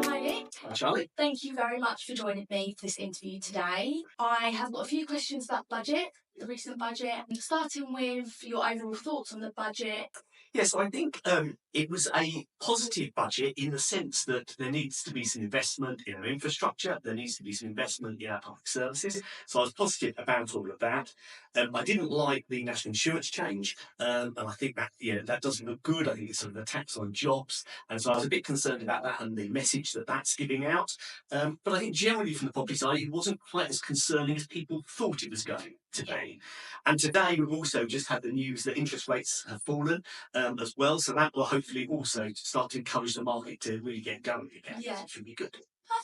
Hi Nick, Hi, Charlie. thank you very much for joining me for this interview today. I have got a few questions about budget, the recent budget, starting with your overall thoughts on the budget. Yes, I think it was a positive budget in the sense that there needs to be some investment in our infrastructure, there needs to be some investment in our public services. So I was positive about all of that. I didn't like the national insurance change, and I think that that doesn't look good. I think it's sort of a tax on jobs, and so I was a bit concerned about that and the message that that's giving out. But I think generally from the property side, it wasn't quite as concerning as people thought it was going to be. And today we've also just had the news that interest rates have fallen as well. So that will hopefully also start to encourage the market to really get going again. Yeah. It should be good.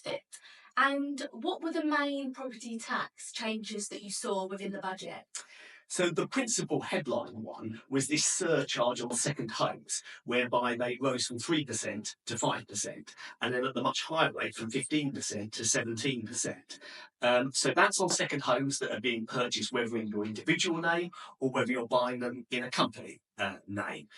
Perfect. And what were the main property tax changes that you saw within the budget? So the principal headline one was this surcharge on second homes, whereby they rose from 3% to 5%, and then at the much higher rate from 15% to 17%. So that's on second homes that are being purchased, whether in your individual name or whether you're buying them in a company name.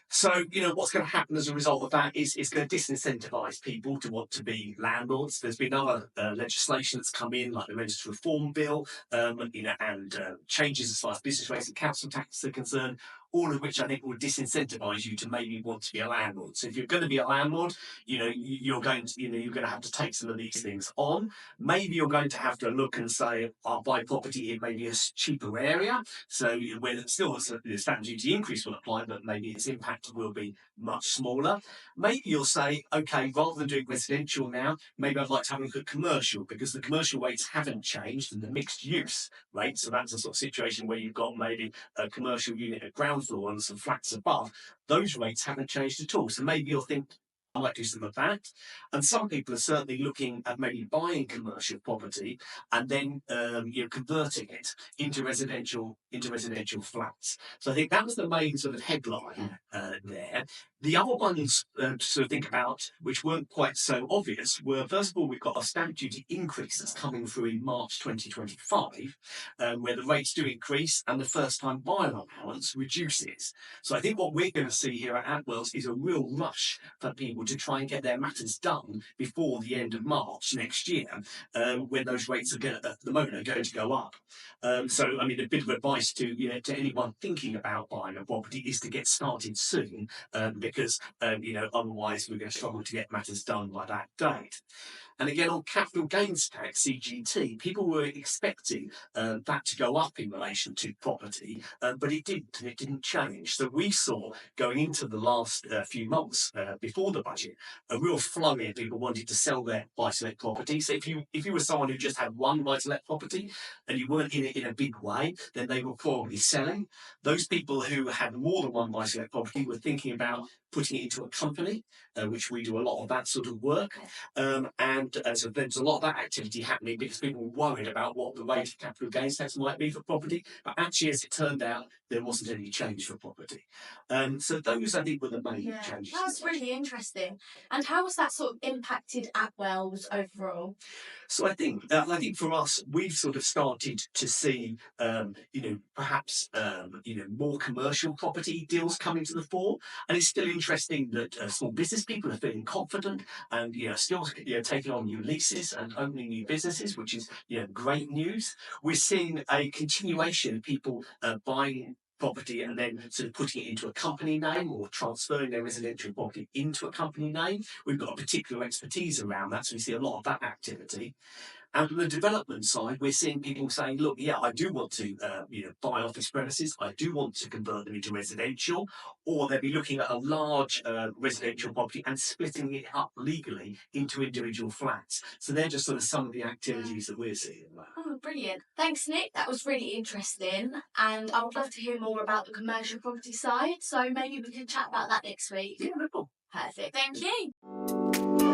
So, what's going to happen as a result of that is it's going to disincentivise people to want to be landlords. There's been other legislation that's come in, like the Renters Reform Bill, and changes as far as business rates and council tax are concerned, all of which I think will disincentivise you to maybe want to be a landlord. So if you're going to be a landlord, you're going to have to take some of these things on. Maybe you're going to have to look and say, I'll buy property in maybe a cheaper area. So where still the stamp duty increase will apply, but maybe its impact will be much smaller. Maybe you'll say, okay, rather than doing residential now, maybe I'd like to have a look at commercial because the commercial rates haven't changed and the mixed use rate. So that's a sort of situation where you've got maybe a commercial unit at ground floor and some flats above. Those rates haven't changed at all. So maybe you'll think, I might do some of that. And some people are certainly looking at maybe buying commercial property and then converting it into residential flats. So I think that was the main sort of headline there. The other ones to sort of think about, which weren't quite so obvious, were first of all, we've got a stamp duty increase that's coming through in March 2025, where the rates do increase and the first time buyer allowance reduces. So I think what we're going to see here at Attwells is a real rush for people to try and get their matters done before the end of March next year, when those rates at the moment are going to go up. So, I mean, a bit of advice to anyone thinking about buying a property is to get started soon, because otherwise we're going to struggle to get matters done by that date. And again, on capital gains tax, CGT, people were expecting that to go up in relation to property, but it didn't, and it didn't change. So we saw going into the last few months before the budget, a real flurry of people wanted to sell their buy-to-let property. So if you were someone who just had one buy-to-let property and you weren't in it in a big way, then they were probably selling. Those people who had more than one buy-to-let property were thinking about putting it into a company, which we do a lot of that sort of work. And so there's a lot of that activity happening because people were worried about what the rate of capital gains tax might be for property. But actually, as it turned out, there wasn't any change for property. So those, I think, were the main changes. That's really interesting. And how has that sort of impacted Attwells overall? So I think for us, we've sort of started to see, perhaps more commercial property deals coming to the fore, and it's still interesting that small business people are feeling confident and still taking on new leases and opening new businesses, which is great news. We're seeing a continuation of people buying property and then sort of putting it into a company name or transferring their residential property into a company name. We've got a particular expertise around that, so we see a lot of that activity. And on the development side, we're seeing people saying, look, yeah, I do want to buy office premises, I do want to convert them into residential, or they'll be looking at a large residential property and splitting it up legally into individual flats. So they're just sort of some of the activities that we're seeing. Oh, brilliant. Thanks, Nick. That was really interesting. And I would love to hear more about the commercial property side. So maybe we can chat about that next week. Yeah, no problem. Perfect. Thank you.